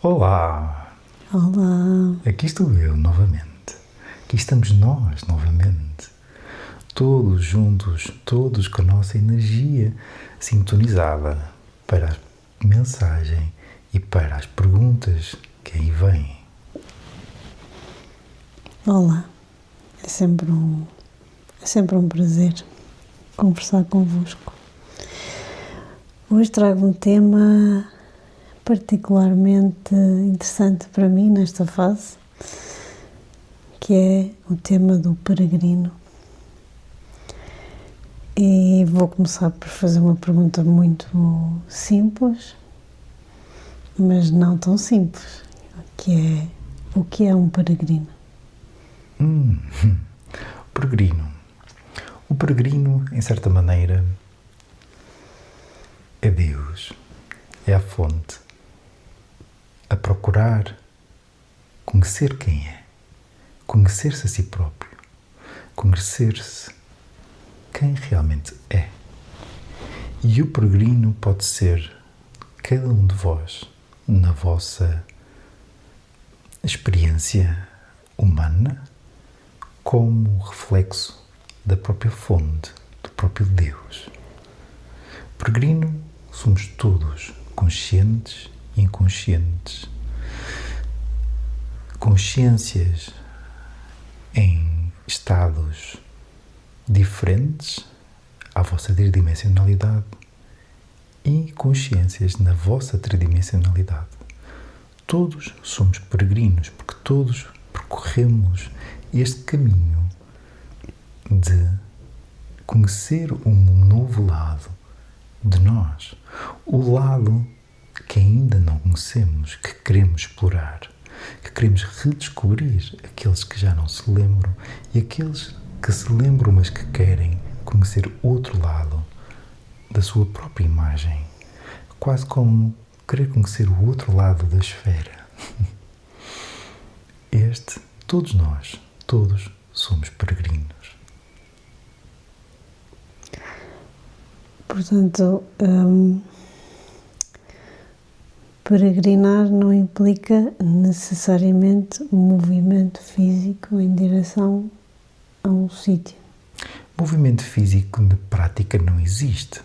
Olá, Olá, aqui estou eu novamente. Aqui estamos nós novamente. Todos juntos, todos com a nossa energia sintonizada para a mensagem e para as perguntas que aí vêm. olá. É sempre um prazer conversar convosco. Hoje trago um tema particularmente interessante para mim nesta fase, que é o tema do peregrino. E vou começar por fazer uma pergunta muito simples, mas não tão simples, que é: o que é um peregrino? Peregrino. O peregrino, em certa maneira, é Deus, é a fonte, a procurar conhecer quem é, conhecer-se a si próprio, conhecer-se quem realmente é. E o peregrino pode ser cada um de vós na vossa experiência humana como reflexo da própria fonte, do próprio Deus. Peregrino somos todos, conscientes e inconscientes. Consciências em estados diferentes à vossa tridimensionalidade e consciências na vossa tridimensionalidade. Todos somos peregrinos porque todos percorremos este caminho de conhecer um novo lado de nós, o lado que ainda não conhecemos, que queremos explorar, que queremos redescobrir, aqueles que já não se lembram e aqueles que se lembram, mas que querem conhecer outro lado da sua própria imagem, quase como querer conhecer o outro lado da esfera. Todos nós, todos somos peregrinos. Portanto, peregrinar não implica necessariamente um movimento físico em direção a um sítio. Movimento físico na prática não existe,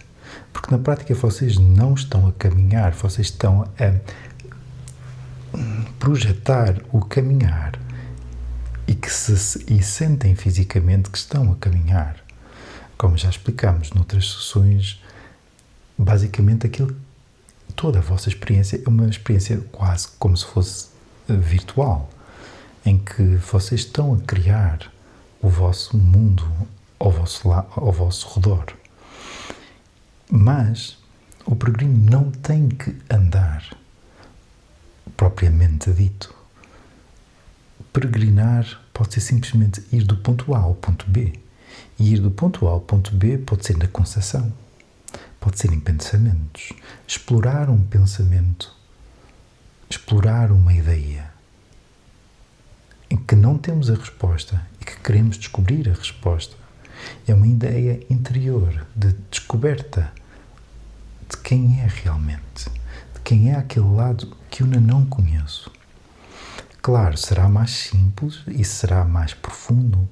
porque na prática vocês não estão a caminhar, vocês estão a projetar o caminhar e sentem fisicamente que estão a caminhar. Como já explicámos noutras sessões, basicamente toda a vossa experiência é uma experiência quase como se fosse virtual, em que vocês estão a criar o vosso mundo ao vosso redor. Mas o peregrino não tem que andar, propriamente dito. Peregrinar pode ser simplesmente ir do ponto A ao ponto B. E ir do ponto A ao ponto B pode ser na concepção, pode ser em pensamentos. Explorar um pensamento, explorar uma ideia em que não temos a resposta e que queremos descobrir a resposta. É uma ideia interior de descoberta de quem é realmente, de quem é aquele lado que eu ainda não conheço. Claro, será mais simples e será mais profundo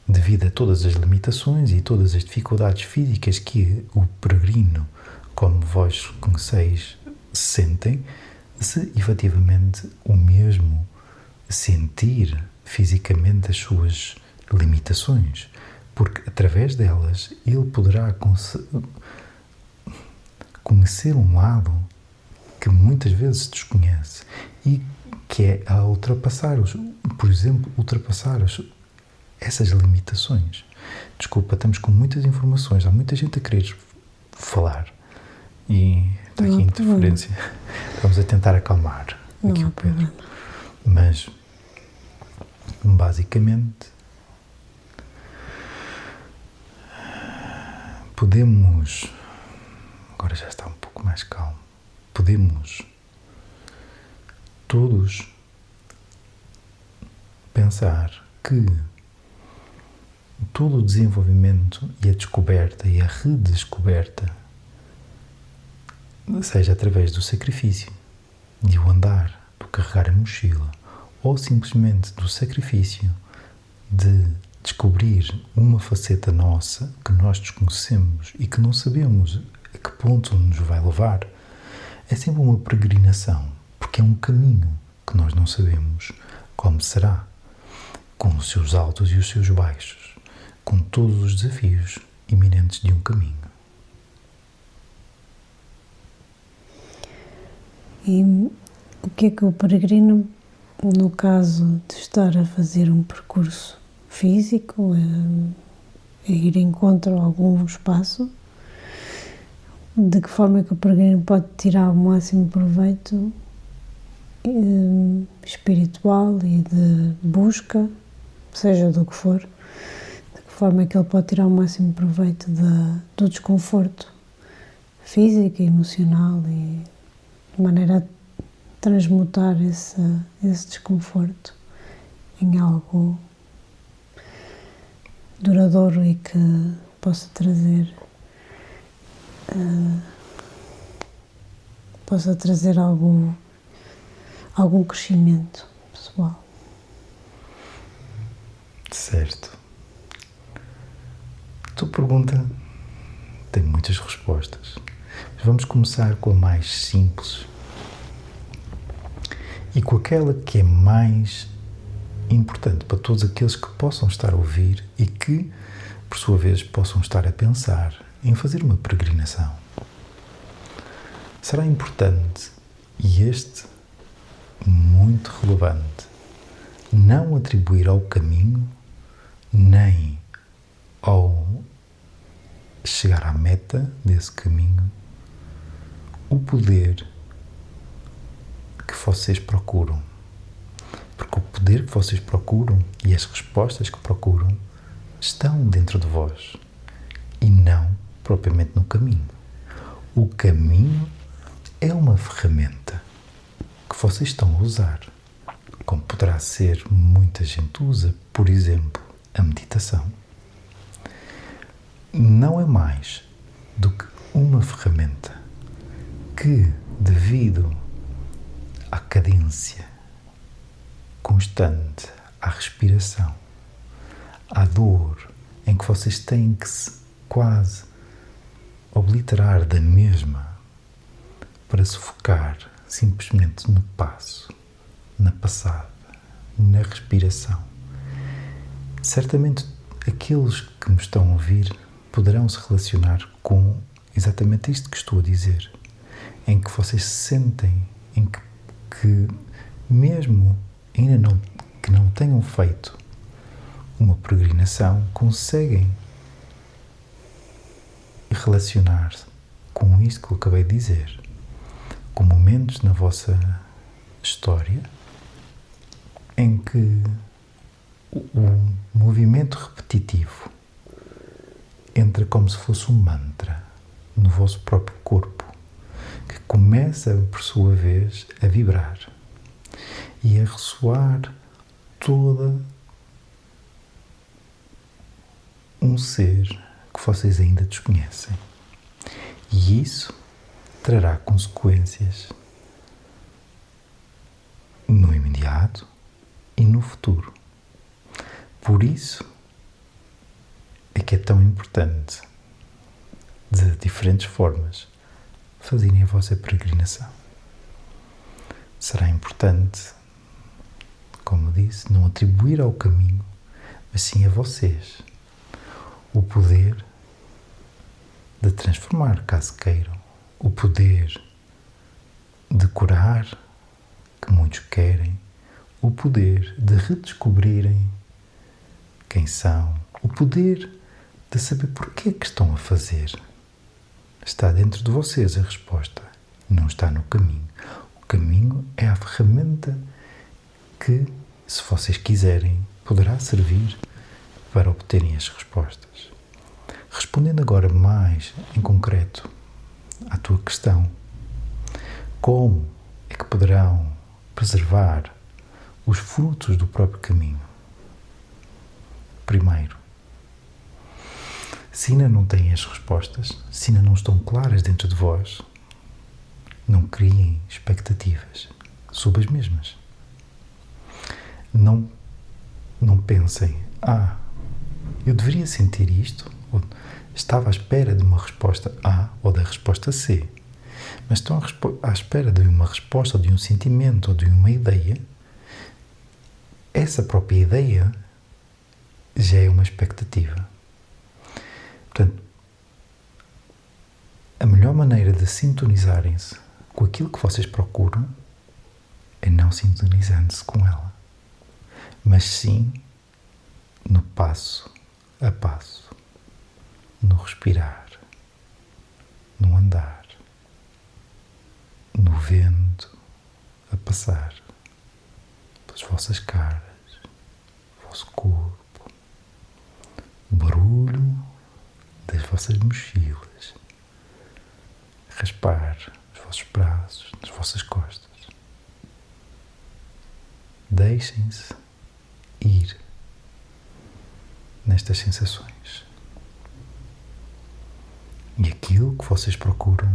devido a todas as limitações e todas as dificuldades físicas que o peregrino, como vós conheceis, sentem, se efetivamente o mesmo sentir fisicamente as suas limitações, porque através delas ele poderá conhecer um lado que muitas vezes desconhece e que é a ultrapassar, por exemplo, essas limitações. Desculpa, estamos com muitas informações, há muita gente a querer falar e está aqui interferência. Vamos a tentar acalmar aqui o Pedro. Mas, basicamente, podemos, agora já está um pouco mais calmo, podemos todos pensar que todo o desenvolvimento e a descoberta e a redescoberta seja através do sacrifício, de o andar, do carregar a mochila, ou simplesmente do sacrifício de descobrir uma faceta nossa que nós desconhecemos e que não sabemos a que ponto nos vai levar, é sempre uma peregrinação, porque é um caminho que nós não sabemos como será, com os seus altos e os seus baixos, com todos os desafios iminentes de um caminho. E o que é que o peregrino, no caso de estar a fazer um percurso físico, a ir em encontro a algum espaço, de que forma é que o peregrino pode tirar o máximo proveito espiritual e de busca, seja do que for, de que forma é que ele pode tirar o máximo proveito do desconforto físico e emocional e de maneira a transmutar esse desconforto em algo duradouro e que possa trazer algum crescimento pessoal. Certo. A tua pergunta tem muitas respostas. Mas vamos começar com a mais simples e com aquela que é mais importante para todos aqueles que possam estar a ouvir e que, por sua vez, possam estar a pensar em fazer uma peregrinação. Será importante, e muito relevante, não atribuir ao caminho nem ao chegar à meta desse caminho o poder que vocês procuram. Porque o poder que vocês procuram e as respostas que procuram estão dentro de vós e não propriamente no caminho. O caminho é uma ferramenta que vocês estão a usar, como poderá ser, muita gente usa, por exemplo, a meditação. Não é mais do que uma ferramenta que, devido à cadência constante, à respiração, à dor, em que vocês têm que se quase obliterar da mesma para se focar simplesmente no passo, na passada, na respiração. Certamente aqueles que me estão a ouvir poderão se relacionar com exatamente isto que estou a dizer, em que vocês se sentem, em que mesmo ainda que não tenham feito uma peregrinação, conseguem relacionar-se com isto que eu acabei de dizer, com momentos na vossa história em que o movimento repetitivo entra como se fosse um mantra no vosso próprio corpo, que começa, por sua vez, a vibrar e a ressoar toda um ser que vocês ainda desconhecem. E isso trará consequências no imediato e no futuro. Por isso é que é tão importante, de diferentes formas, fazerem a vossa peregrinação. Será importante, como disse, não atribuir ao caminho, mas sim a vocês, o poder de transformar, caso queiram, o poder de curar, que muitos querem, o poder de redescobrirem quem são, o poder de saber porquê é que estão a fazer. Está dentro de vocês a resposta, não está no caminho. O caminho é a ferramenta que, se vocês quiserem, poderá servir para obterem as respostas. Respondendo agora mais em concreto à tua questão, como é que poderão preservar os frutos do próprio caminho? Primeiro, se ainda não têm as respostas, se ainda não estão claras dentro de vós, Não criem expectativas sobre as mesmas. Não pensem, eu deveria sentir isto, ou estava à espera de uma resposta A ou da resposta C, mas estão à espera de uma resposta, ou de um sentimento, ou de uma ideia. Essa própria ideia já é uma expectativa. Portanto, a melhor maneira de sintonizarem-se com aquilo que vocês procuram é não sintonizando-se com ela, mas sim no passo a passo, no respirar, no andar, no vento a passar pelas vossas caras, vosso corpo, o barulho das vossas mochilas, raspar os vossos braços, nas vossas costas. Deixem-se ir nestas sensações. E aquilo que vocês procuram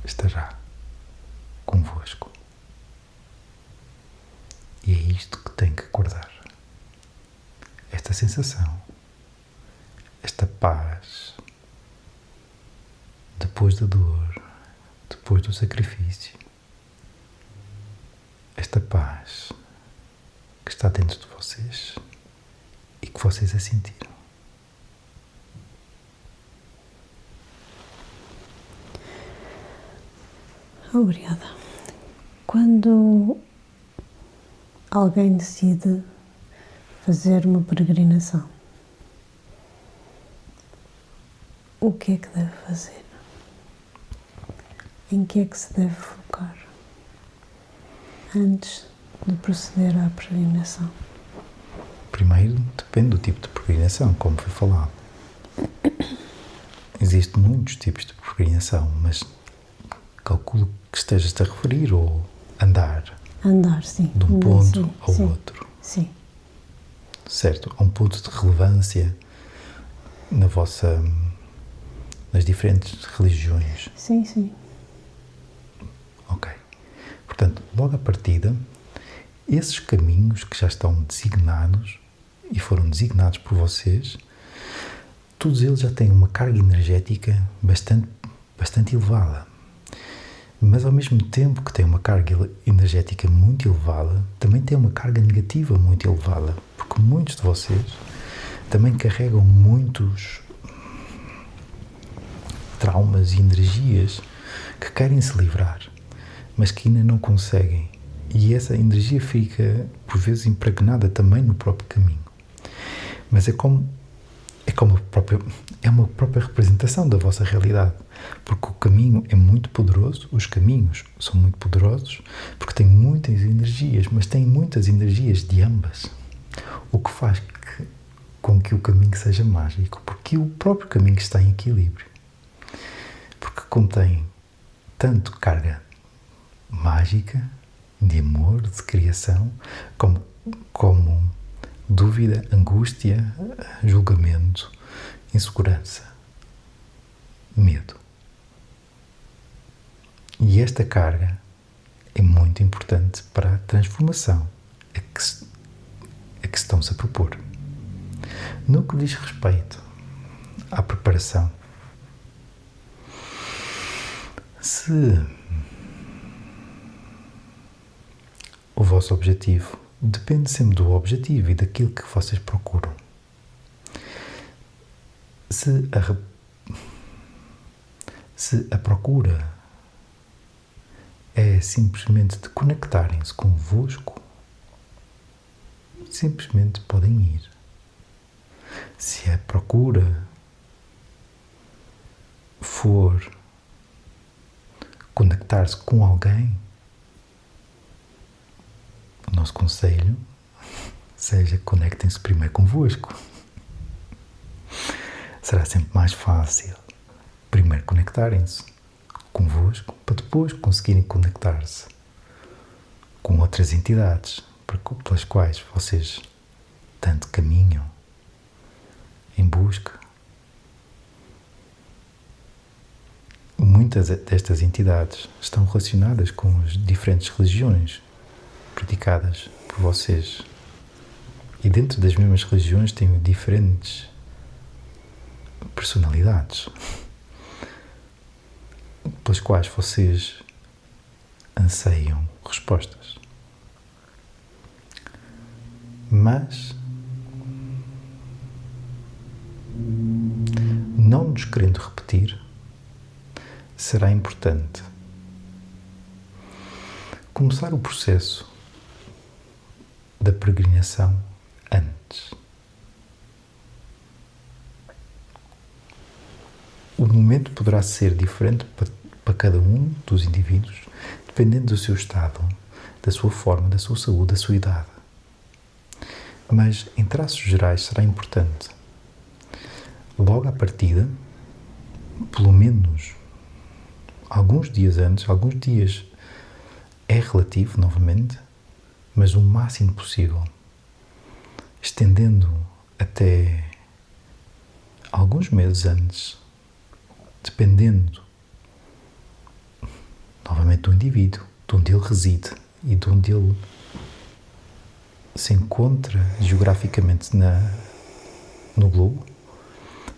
estará convosco. E é isto que tem que guardar. Esta sensação, esta paz, depois da dor, depois do sacrifício, esta paz que está dentro de vocês e que vocês a sentiram. Obrigada. Quando alguém decide fazer uma peregrinação, o que é que deve fazer? Em que é que se deve focar antes de proceder à peregrinação? Primeiro, depende do tipo de peregrinação, como foi falado. Existem muitos tipos de peregrinação, mas calculo que estejas-te a referir ou andar. Andar, sim. De um ponto ao outro. Sim. Certo? A um ponto de relevância nas diferentes religiões. Sim, sim. Ok. Portanto, logo à partida, esses caminhos que já estão designados e foram designados por vocês, todos eles já têm uma carga energética bastante elevada. Mas ao mesmo tempo que tem uma carga energética muito elevada, também tem uma carga negativa muito elevada, porque muitos de vocês também carregam muitos traumas e energias que querem se livrar, mas que ainda não conseguem. E essa energia fica, por vezes, impregnada também no próprio caminho. Mas é uma própria representação da vossa realidade, porque o caminho é muito poderoso, os caminhos são muito poderosos, porque têm muitas energias, mas têm muitas energias de ambas, o que faz com que o caminho seja mágico, porque o próprio caminho está em equilíbrio, porque contém tanto carga mágica, de amor, de criação, como dúvida, angústia, julgamento, insegurança, medo. E esta carga é muito importante para a transformação a que estão-se a propor. No que diz respeito à preparação, se o vosso objetivo depende sempre do objetivo e daquilo que vocês procuram. Se a procura é simplesmente de conectarem-se convosco, simplesmente podem ir. Se a procura for conectar-se com alguém, o nosso conselho seja conectem-se primeiro convosco. Será sempre mais fácil primeiro conectarem-se convosco para depois conseguirem conectar-se com outras entidades pelas quais vocês tanto caminham em busca. muitas destas entidades estão relacionadas com as diferentes religiões praticadas por vocês. E dentro das mesmas religiões têm diferentes personalidades pelas quais vocês anseiam respostas. Mas, não nos querendo repetir, será importante começar o processo da peregrinação antes. O momento poderá ser diferente para cada um dos indivíduos, dependendo do seu estado, da sua forma, da sua saúde, da sua idade. Mas, em traços gerais, será importante, logo à partida, pelo menos alguns dias antes, alguns dias é relativo, novamente, mas o máximo possível, estendendo até alguns meses antes, dependendo novamente do indivíduo, de onde ele reside e de onde ele se encontra geograficamente no globo,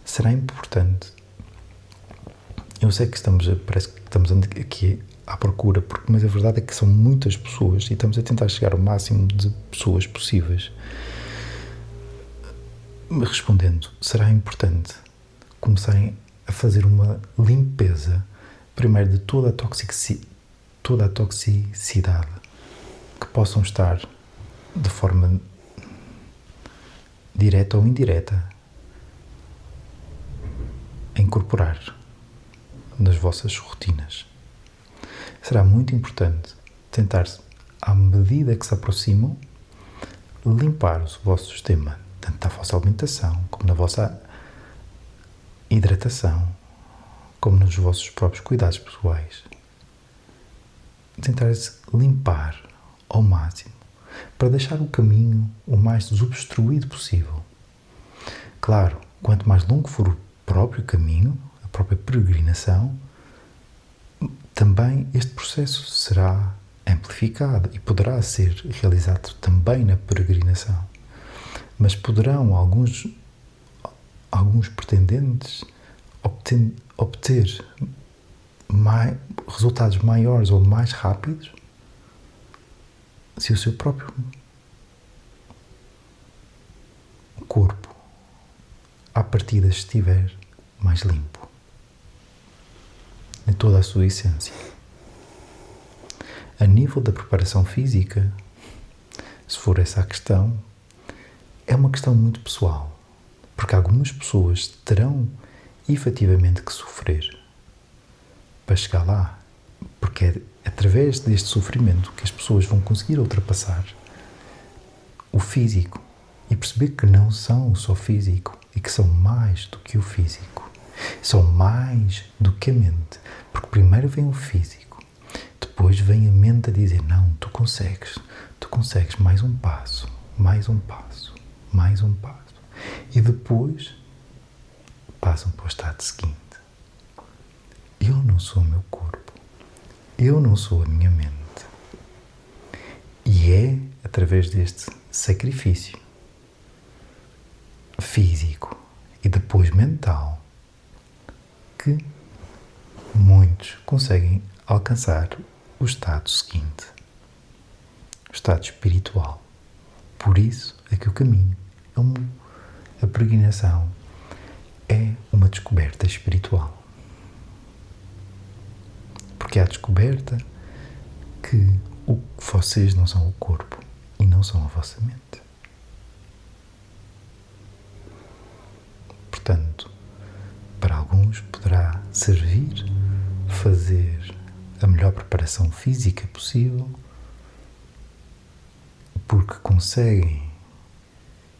será importante. Eu sei que parece que estamos aqui à procura, mas a verdade é que são muitas pessoas e estamos a tentar chegar ao máximo de pessoas possíveis. Respondendo, será importante começarem a fazer uma limpeza, primeiro, de toda a toxicidade que possam estar de forma direta ou indireta a incorporar nas vossas rotinas. Será muito importante tentar, à medida que se aproximam, limpar o vosso sistema, tanto da vossa alimentação, como na vossa hidratação, como nos vossos próprios cuidados pessoais. Tentar limpar ao máximo, para deixar o caminho o mais desobstruído possível. Claro, quanto mais longo for o próprio caminho, a própria peregrinação, também este processo será amplificado e poderá ser realizado também na peregrinação. Mas poderão alguns pretendentes obter resultados maiores ou mais rápidos se o seu próprio corpo, à partida, estiver mais limpo em toda a sua essência. A nível da preparação física, se for essa a questão, é uma questão muito pessoal, porque algumas pessoas terão efetivamente que sofrer para chegar lá, porque é através deste sofrimento que as pessoas vão conseguir ultrapassar o físico e perceber que não são só físico e que são mais do que o físico, são mais do que a mente, porque primeiro vem o físico, depois vem a mente a dizer: não, tu consegues mais um passo, mais um passo, mais um passo, e depois passam para o estado seguinte. Eu não sou o meu corpo, eu não sou a minha mente. E é através deste sacrifício físico e depois mental que muitos conseguem alcançar o estado seguinte, o estado espiritual. Por isso é que o caminho, a peregrinação, é uma descoberta espiritual. Porque há a descoberta que vocês não são o corpo e não são a vossa mente. Portanto, para alguns poderá servir fazer a melhor preparação física possível, porque conseguem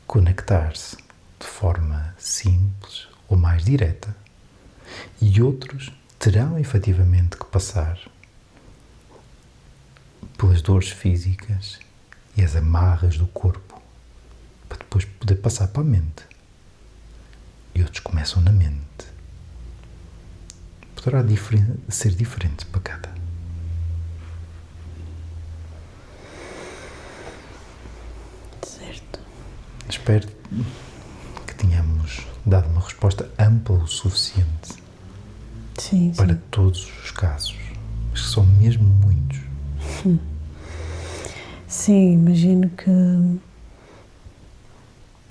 conectar-se de forma simples ou mais direta, e outros terão efetivamente que passar pelas dores físicas e as amarras do corpo para depois poder passar para a mente. E outros começam na mente. poderá ser diferente para cada. Certo. Espero que tenhamos dado uma resposta ampla o suficiente Sim, para sim. todos os casos, mas que são mesmo muitos. Sim, imagino que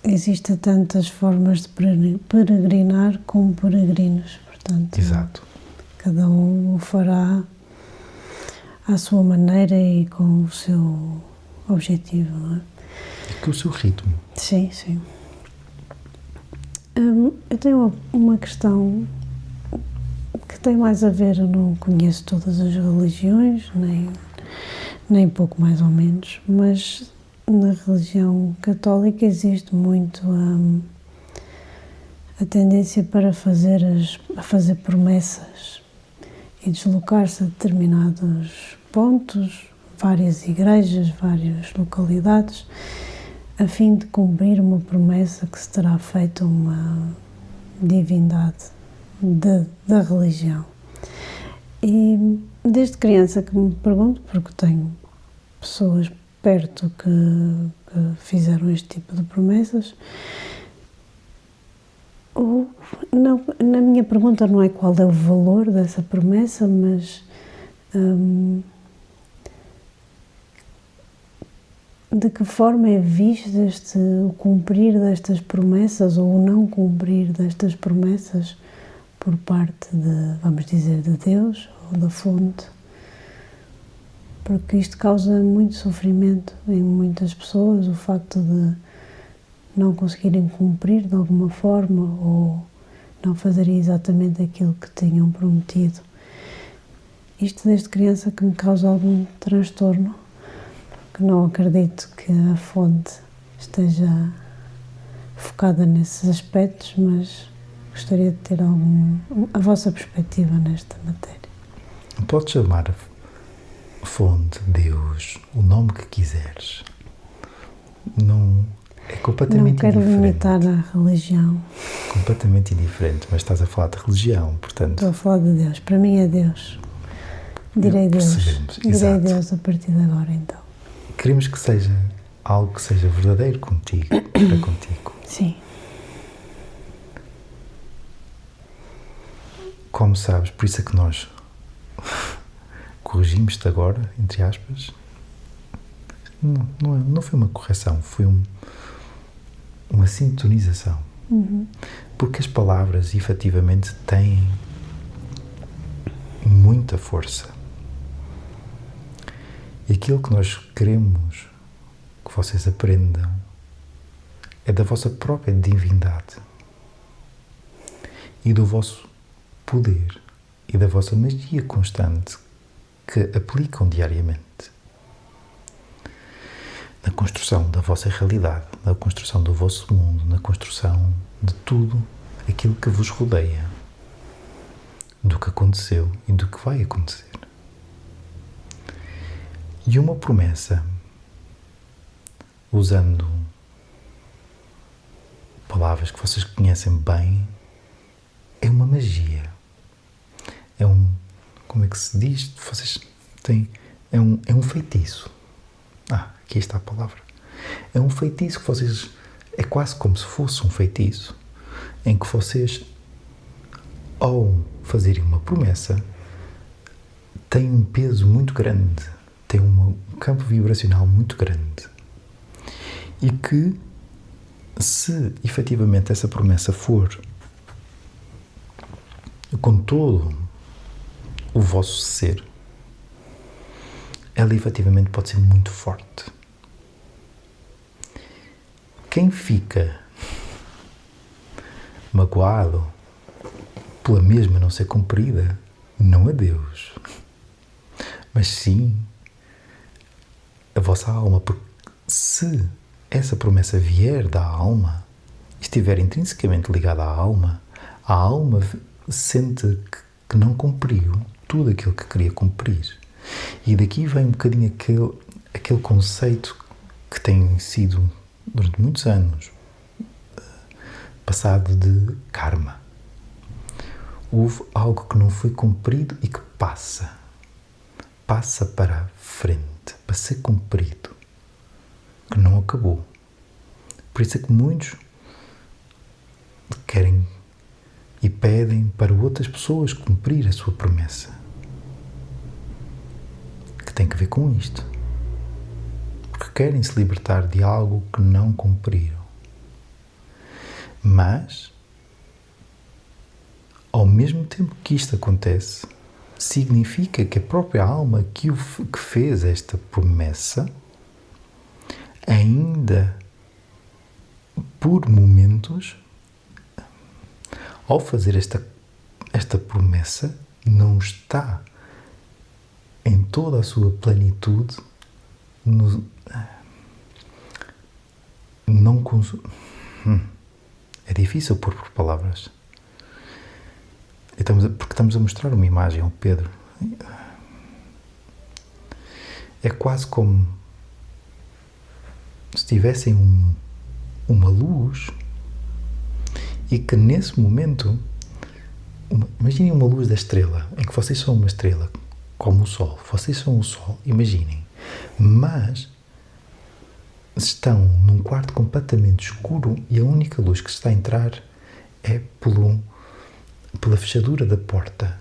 existem tantas formas de peregrinar como peregrinos, portanto, Exato. cada um o fará à sua maneira e com o seu objetivo, não é? E com o seu ritmo. Sim, sim. Eu tenho uma questão que tem mais a ver, eu não conheço todas as religiões, nem pouco mais ou menos, mas na religião católica existe muito a tendência para fazer promessas e deslocar-se a determinados pontos, várias igrejas, várias localidades, a fim de cumprir uma promessa que se terá feito a uma divindade da religião. E desde criança que me pergunto, porque tenho pessoas perto que fizeram este tipo de promessas, na minha pergunta não é qual é o valor dessa promessa, mas de que forma é visto o cumprir destas promessas ou o não cumprir destas promessas por parte vamos dizer, de Deus ou da fonte, porque isto causa muito sofrimento em muitas pessoas, o facto de não conseguirem cumprir de alguma forma ou não fazerem exatamente aquilo que tinham prometido. Isto desde criança que me causa algum transtorno, que não acredito que a fonte esteja focada nesses aspectos, mas gostaria de ter a vossa perspectiva nesta matéria. Podes chamar a fonte, Deus, o nome que quiseres. Não é completamente indiferente. Não quero limitar a religião. Completamente indiferente, mas estás a falar de religião, portanto... Estou a falar de Deus. Para mim é Deus. Direi Deus. Direi Deus a partir de agora, então. Queremos que seja algo que seja verdadeiro contigo, para contigo. Sim. Como sabes, por isso é que nós corrigimos-te agora, entre aspas. Não foi uma correção, foi uma sintonização. Porque as palavras, efetivamente, têm muita força. E aquilo que nós queremos que vocês aprendam é da vossa própria divindade e do vosso poder e da vossa magia constante que aplicam diariamente na construção da vossa realidade, na construção do vosso mundo, na construção de tudo aquilo que vos rodeia, do que aconteceu e do que vai acontecer. E uma promessa, usando palavras que vocês conhecem bem, é uma magia. Como é que se diz? Vocês têm... É um feitiço. Aqui está a palavra. É um feitiço que vocês... É quase como se fosse um feitiço em que vocês, ao fazerem uma promessa, têm um peso muito grande, têm um campo vibracional muito grande. E que, se efetivamente essa promessa for com todo o vosso ser, ela efetivamente pode ser muito forte. Quem fica magoado pela mesma não ser cumprida, não é Deus, mas sim a vossa alma, porque se essa promessa vier da alma, estiver intrinsecamente ligada à alma, a alma sente que não cumpriu tudo aquilo que queria cumprir. E daqui vem um bocadinho aquele conceito que tem sido, durante muitos anos, passado de karma. houve algo que não foi cumprido e que passa para a frente, para ser cumprido, que não acabou. Por isso é que muitos querem e pedem para outras pessoas cumprir a sua promessa, que tem que ver com isto, porque querem se libertar de algo que não cumpriram. Mas, ao mesmo tempo que isto acontece, significa que a própria alma que fez esta promessa ainda, por momentos, ao fazer esta promessa, não está em toda a sua plenitude, é difícil pôr por palavras. Porque estamos a mostrar uma imagem ao Pedro. É quase como se tivessem uma luz e que nesse momento, imaginem uma luz da estrela, em que vocês são uma estrela, como o Sol. Vocês são o Sol, imaginem. Mas estão num quarto completamente escuro e a única luz que está a entrar é pela fechadura da porta.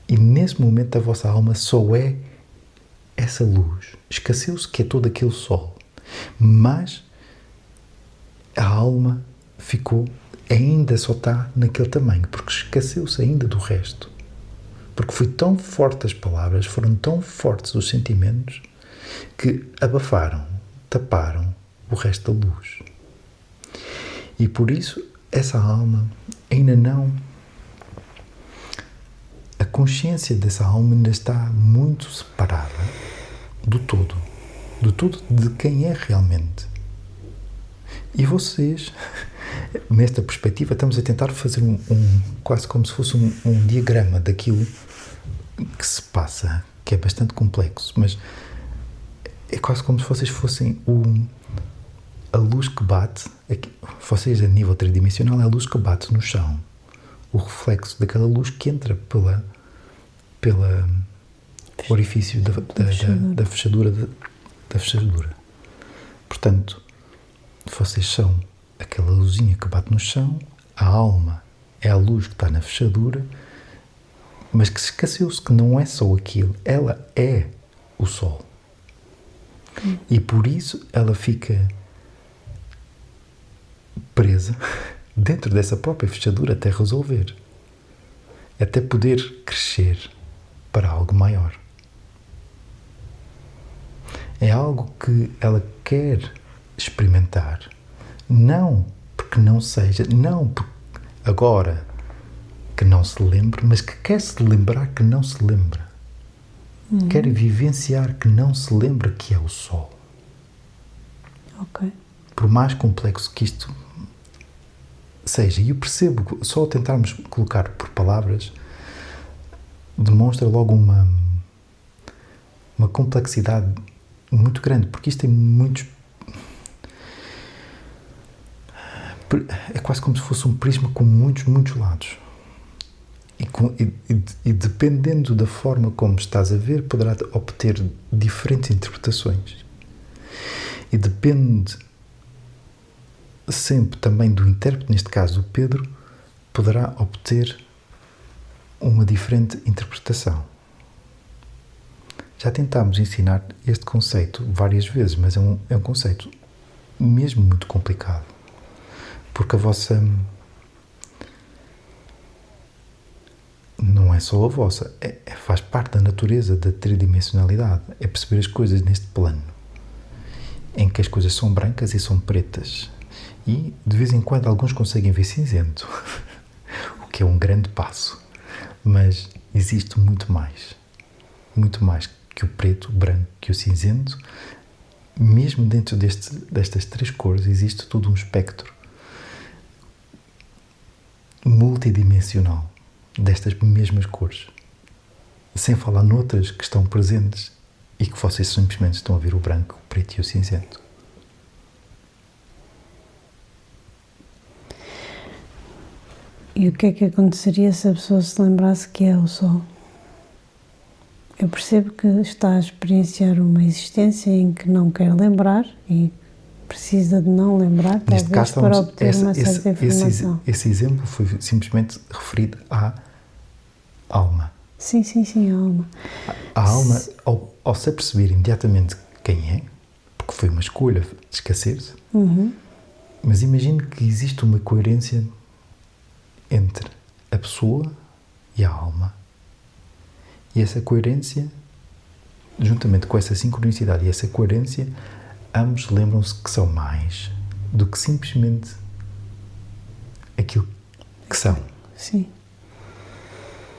E nesse momento a vossa alma só é essa luz. Esqueceu-se que é todo aquele sol. Mas a alma ainda só está naquele tamanho, porque esqueceu-se ainda do resto. Porque foi tão forte as palavras, foram tão fortes os sentimentos, que abafaram, taparam o resto da luz. E por isso essa alma ainda não... A consciência dessa alma ainda está muito separada do todo de quem é realmente. E vocês, nesta perspectiva, estamos a tentar fazer quase como se fosse um diagrama daquilo que se passa, que é bastante complexo, mas é quase como se vocês fossem a luz que bate, vocês a nível tridimensional é a luz que bate no chão, o reflexo daquela luz que entra pela orifício da fechadura. Portanto, vocês são aquela luzinha que bate no chão, a alma é a luz que está na fechadura, mas que se esqueceu-se que não é só aquilo, ela é o Sol. E por isso ela fica presa dentro dessa própria fechadura até resolver, até poder crescer para algo maior. É algo que ela quer experimentar, não porque não seja, não porque agora que não se lembre, mas que quer se lembrar que não se lembra. Quer vivenciar que não se lembra que é o Sol. Ok. Por mais complexo que isto seja, e eu percebo, só tentarmos colocar por palavras, demonstra logo uma complexidade muito grande, porque isto tem muitos... É quase como se fosse um prisma com muitos lados. E dependendo da forma como estás a ver, poderá obter diferentes interpretações. E depende sempre também do intérprete, neste caso o Pedro, poderá obter uma diferente interpretação. Já tentámos ensinar este conceito várias vezes, mas é um conceito mesmo muito complicado. Porque a vossa... Não é só a vossa, faz parte da natureza da tridimensionalidade. É perceber as coisas neste plano, em que as coisas são brancas e são pretas. E, de vez em quando, alguns conseguem ver cinzento, o que é um grande passo. Mas existe muito mais que o preto, o branco, que o cinzento. Mesmo dentro destas três cores existe todo um espectro multidimensional destas mesmas cores, sem falar noutras que estão presentes e que vocês simplesmente estão a ver o branco, o preto e o cinzento. E o que é que aconteceria se a pessoa se lembrasse que é o Sol? Eu percebo que está a experienciar uma existência em que não quer lembrar e precisa de não lembrar, Neste talvez, caso, para obter uma certa informação. Esse exemplo foi simplesmente referido à alma. Sim, a alma. A alma, ao se aperceber imediatamente quem é, porque foi uma escolha de esquecer-se, mas imagine que existe uma coerência entre a pessoa e a alma. E essa coerência, juntamente com essa sincronicidade e essa coerência, ambos lembram-se que são mais do que simplesmente aquilo que são. Sim.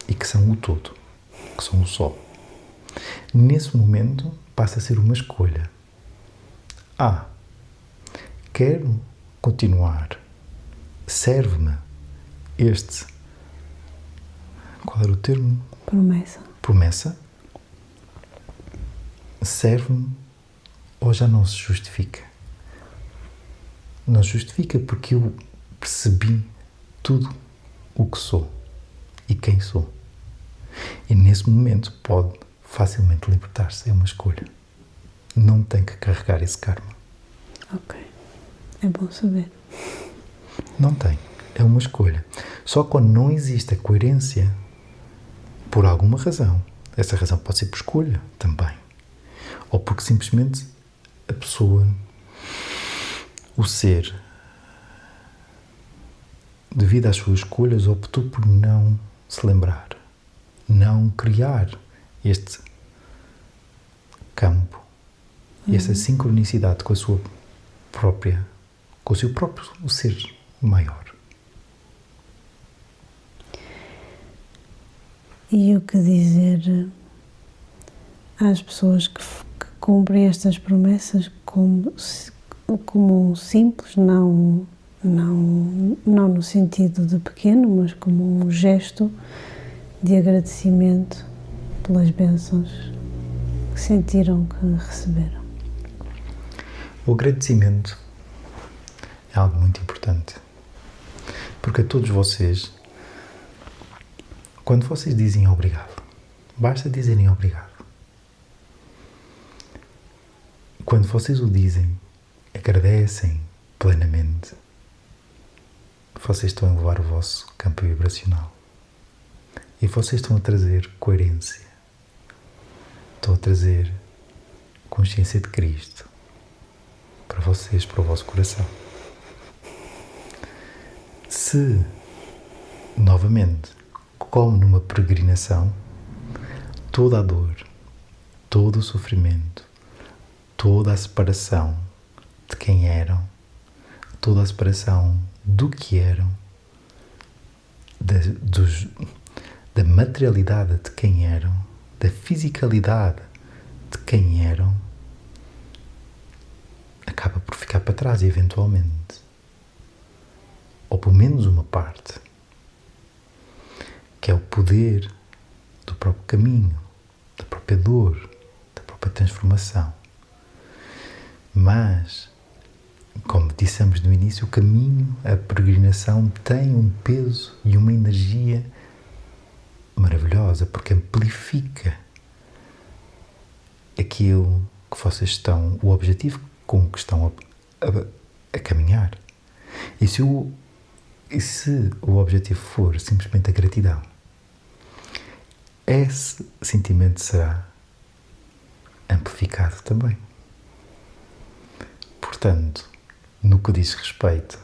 E que são o todo, que são o Sol. Nesse momento passa a ser uma escolha. Quero continuar. Serve-me este... Qual era o termo? Promessa. Serve-me ou já não se justifica? Não justifica porque eu percebi tudo o que sou e quem sou. E nesse momento pode facilmente libertar-se. É uma escolha. Não tem que carregar esse karma. Ok. É bom saber. Não tem. É uma escolha. Só quando não existe a coerência, por alguma razão, essa razão pode ser por escolha também, ou porque simplesmente a pessoa, o ser, devido às suas escolhas, optou por não se lembrar, não criar este campo, essa sincronicidade com a sua própria, com o seu próprio ser maior. E o que dizer às pessoas que cumprem estas promessas como simples, não no sentido de pequeno, mas como um gesto de agradecimento pelas bênçãos que sentiram que receberam? O agradecimento é algo muito importante, porque a todos vocês, quando vocês dizem obrigado, basta dizerem obrigado. Quando vocês o dizem, agradecem plenamente, vocês estão a elevar o vosso campo vibracional. E vocês estão a trazer coerência. Estão a trazer consciência de Cristo para vocês, para o vosso coração. Se, novamente, como numa peregrinação, toda a dor, todo o sofrimento, toda a separação de quem eram, toda a separação do que eram, da materialidade de quem eram, da fisicalidade de quem eram, acaba por ficar para trás eventualmente. Ou pelo menos uma parte, que é o poder do próprio caminho, da própria dor, da própria transformação. Mas, como dissemos no início, o caminho, a peregrinação tem um peso e uma energia maravilhosa, porque amplifica aquilo que vocês estão, o objetivo com o que estão a caminhar. E se o objetivo for simplesmente a gratidão, esse sentimento será amplificado também. Portanto, no que diz respeito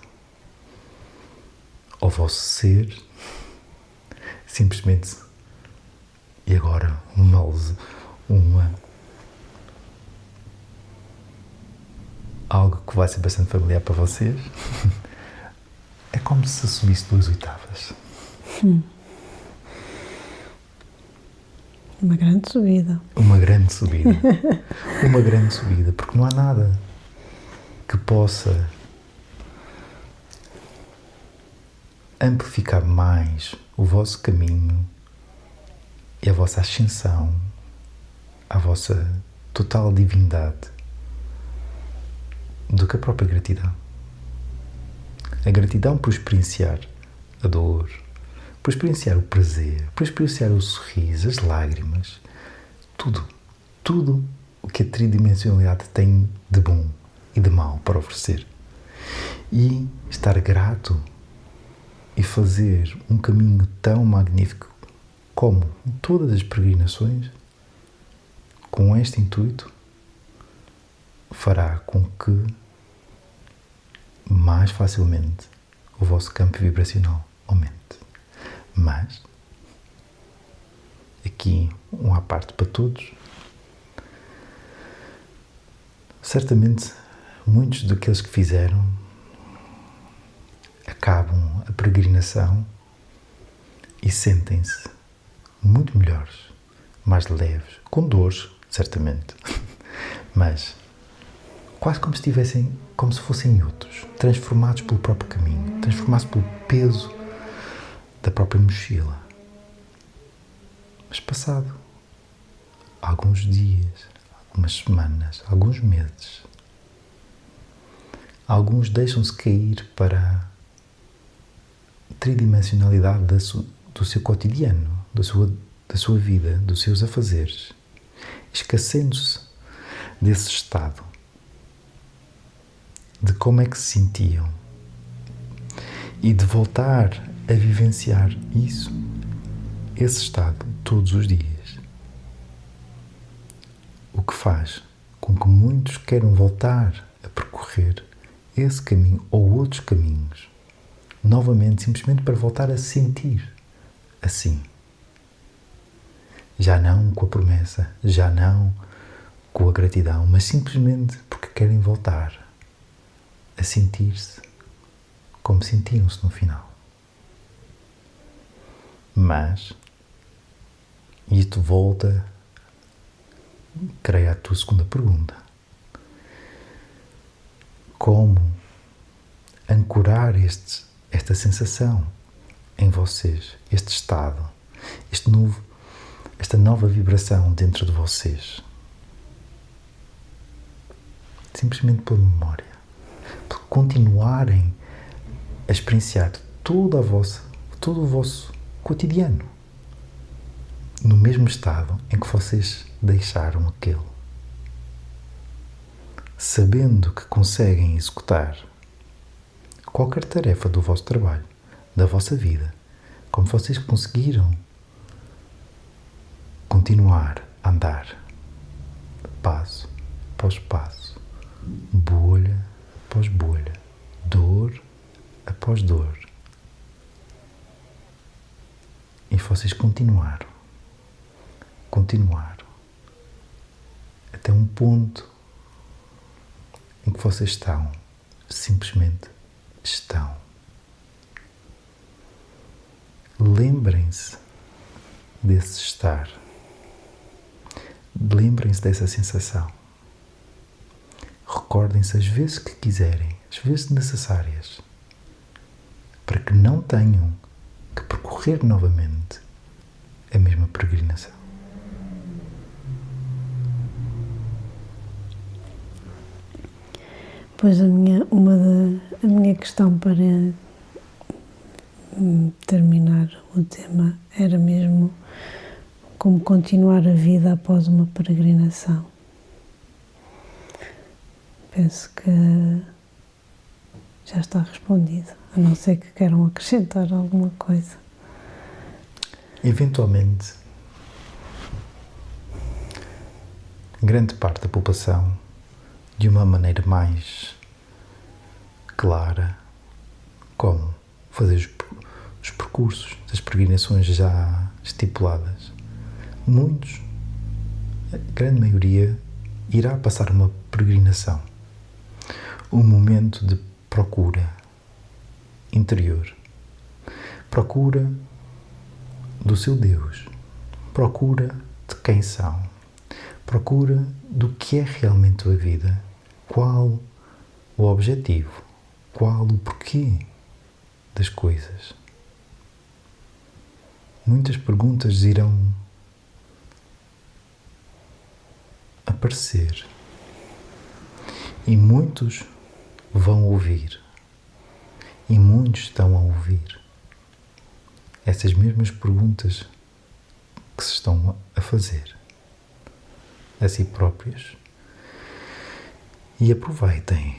ao vosso ser, simplesmente, e agora algo que vai ser bastante familiar para vocês, é como se subisse 2 oitavas. Uma grande subida. Uma grande subida. Uma grande subida, porque não há nada que possa amplificar mais o vosso caminho e a vossa ascensão, a vossa total divindade, do que a própria gratidão. A gratidão por experienciar a dor, por experienciar o prazer, por experienciar o sorriso, as lágrimas, tudo o que a tridimensionalidade tem de bom e de mau para oferecer. E estar grato e fazer um caminho tão magnífico como todas as peregrinações, com este intuito, fará com que mais facilmente o vosso campo vibracional aumente. Mas, aqui um à parte para todos, certamente muitos daqueles que fizeram acabam a peregrinação e sentem-se muito melhores, mais leves, com dores, certamente, mas quase como se estivessem, como se fossem outros, transformados pelo próprio caminho, transformados pelo peso da própria mochila. Mas passado alguns dias, algumas semanas, alguns meses, alguns deixam-se cair para a tridimensionalidade do seu cotidiano, da sua vida, dos seus afazeres, esquecendo-se desse estado, de como é que se sentiam e de voltar a vivenciar esse estado todos os dias. O que faz com que muitos queiram voltar a percorrer esse caminho ou outros caminhos, novamente, simplesmente para voltar a sentir assim. Já não com a promessa, já não com a gratidão, mas simplesmente porque querem voltar a sentir-se como sentiam-se no final. Mas isto volta, creio, à tua segunda pergunta. Como ancorar esta sensação em vocês, este estado, esta nova vibração dentro de vocês? Simplesmente pela memória, por continuarem a experienciar todo o vosso cotidiano no mesmo estado em que vocês deixaram aquele, sabendo que conseguem executar qualquer tarefa do vosso trabalho, da vossa vida, como vocês conseguiram continuar a andar passo após passo, bolha após bolha, dor após dor, e vocês continuaram até um ponto em que vocês simplesmente estão. Lembrem-se desse estar, lembrem-se dessa sensação, recordem-se as vezes que quiserem, as vezes necessárias, para que não tenham que percorrer novamente a mesma peregrinação. Pois a minha questão para terminar o tema era mesmo como continuar a vida após uma peregrinação. Penso que já está respondido, a não ser que queiram acrescentar alguma coisa. Eventualmente, grande parte da população, de uma maneira mais clara, como fazer os percursos das peregrinações já estipuladas. Muitos, a grande maioria, irá passar uma peregrinação, um momento de procura interior, procura do seu Deus, procura de quem são, procura do que é realmente a vida, qual o objetivo, qual o porquê das coisas. Muitas perguntas irão aparecer e muitos vão ouvir e muitos estão a ouvir essas mesmas perguntas que se estão a fazer a si próprios e aproveitem.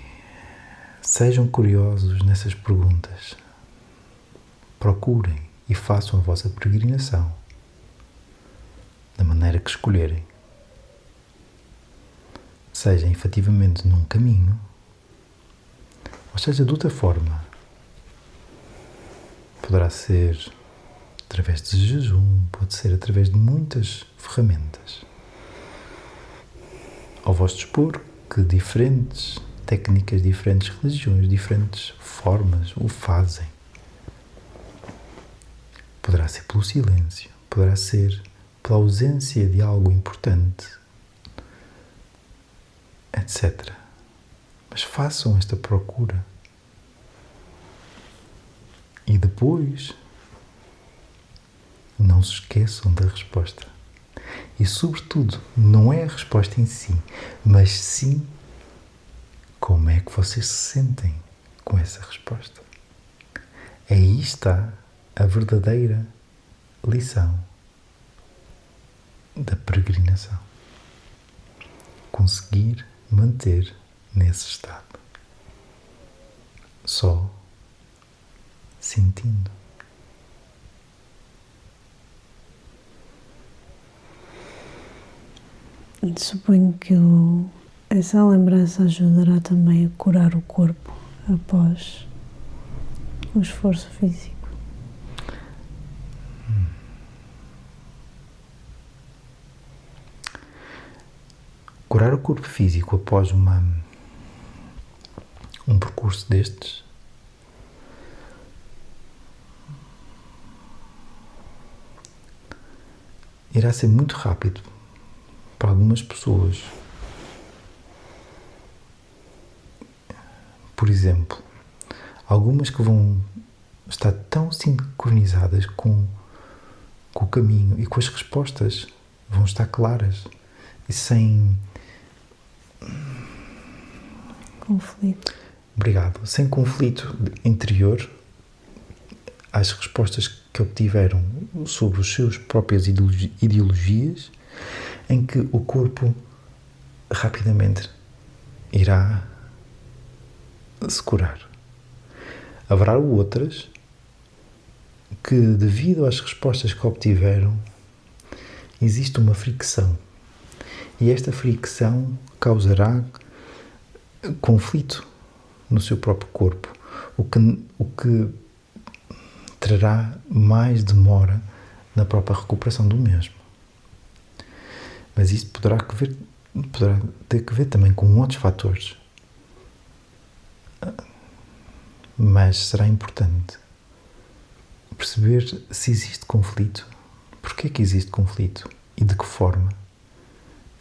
Sejam curiosos nessas perguntas. Procurem e façam a vossa peregrinação da maneira que escolherem. Seja efetivamente num caminho, ou seja de outra forma. Poderá ser através de jejum, pode ser através de muitas ferramentas ao vosso dispor, que diferentes técnicas, diferentes religiões, diferentes formas o fazem. Poderá ser pelo silêncio, poderá ser pela ausência de algo importante, etc. Mas façam esta procura. E depois, não se esqueçam da resposta. E, sobretudo, não é a resposta em si, mas sim como é que vocês se sentem com essa resposta. Aí está a verdadeira lição da peregrinação. Conseguir manter nesse estado. Só sentindo. Suponho que essa lembrança ajudará também a curar o corpo após o esforço físico. Curar o corpo físico após um percurso destes irá ser muito rápido para algumas pessoas. Por exemplo, algumas que vão estar tão sincronizadas com o caminho e com as respostas, vão estar claras e sem conflito. Obrigado. Sem conflito interior às respostas que obtiveram sobre os seus próprias ideologias, em que o corpo rapidamente irá se curar. Haverá outras que, devido às respostas que obtiveram, existe uma fricção. E esta fricção causará conflito no seu próprio corpo, o que trará mais demora na própria recuperação do mesmo. Mas isto poderá ter que ver também com outros fatores. Mas será importante perceber se existe conflito, porque é que existe conflito e de que forma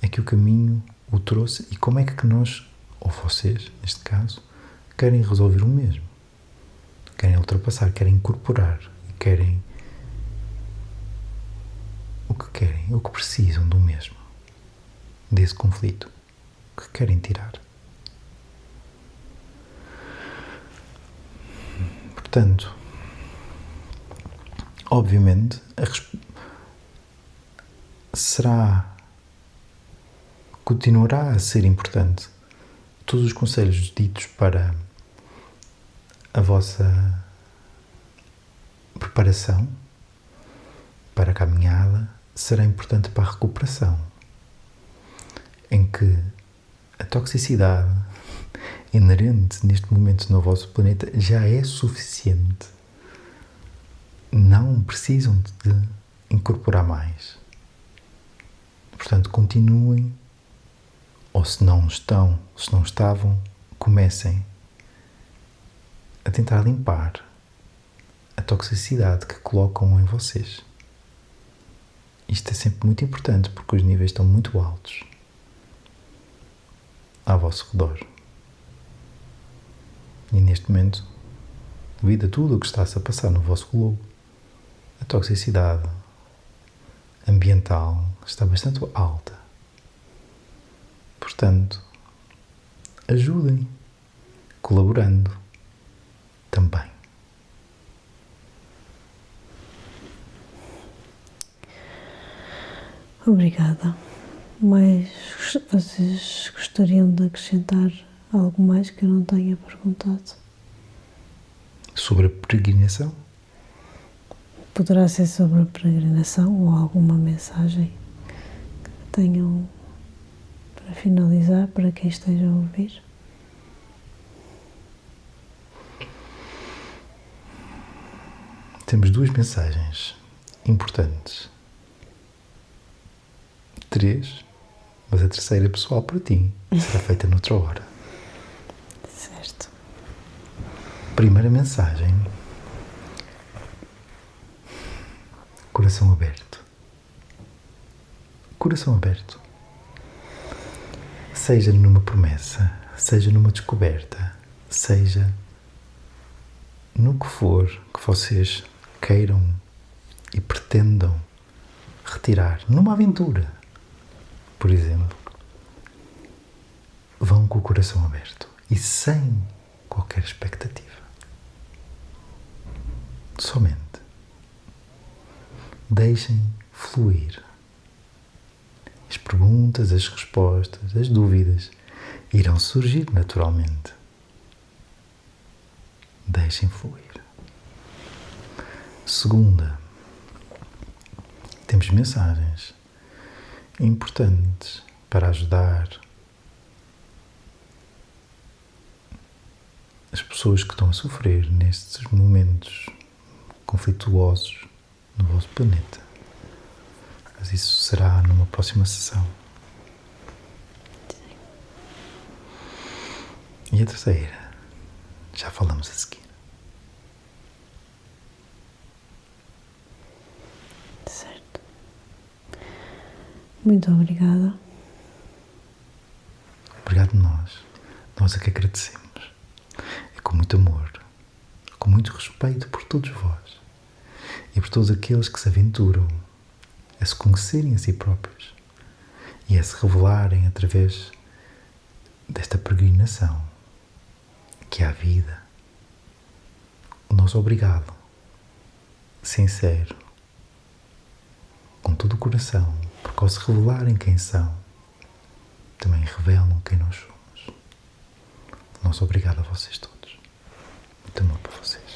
é que o caminho o trouxe e como é que nós, ou vocês, neste caso, querem resolver o mesmo. Querem ultrapassar, querem incorporar, querem o que precisam do mesmo, desse conflito que querem tirar. Portanto, obviamente, continuará a ser importante todos os conselhos ditos para a vossa preparação para a caminhada, será importante para a recuperação, em que a toxicidade inerente neste momento no vosso planeta já é suficiente. Não precisam de incorporar mais. Portanto, continuem, ou se não estavam, comecem a tentar limpar a toxicidade que colocam em vocês. Isto é sempre muito importante porque os níveis estão muito altos ao vosso redor. E neste momento, devido a tudo o que está-se a passar no vosso globo, a toxicidade ambiental está bastante alta. Portanto, ajudem, colaborando também. Obrigada. Mas vocês gostariam de acrescentar algo mais que eu não tenha perguntado? Sobre a peregrinação? Poderá ser sobre a peregrinação ou alguma mensagem que tenham para finalizar para quem esteja a ouvir? Temos 2 mensagens importantes. 3, mas a terceira é pessoal para ti. Será feita noutra hora. Certo. Primeira mensagem. Coração aberto. Coração aberto. Seja numa promessa, seja numa descoberta, seja no que for que vocês queiram e pretendam retirar, numa aventura, por exemplo, vão com o coração aberto e sem qualquer expectativa. Somente deixem fluir. As perguntas, as respostas, as dúvidas irão surgir naturalmente. Deixem fluir. Segunda, temos mensagens importantes para ajudar as pessoas que estão a sofrer nestes momentos conflituosos no vosso planeta. Mas isso será numa próxima sessão. E a terceira, já falamos a seguir. Certo. Muito obrigada. Obrigado nós. Nós é que agradecemos. É com muito amor, com muito respeito por todos vós e por todos aqueles que se aventuram a se conhecerem a si próprios e a se revelarem através desta peregrinação que é a vida. O nosso obrigado, sincero, com todo o coração, porque ao se revelarem quem são, também revelam quem nós somos. O nosso obrigado a vocês todos. Muito amor para vocês.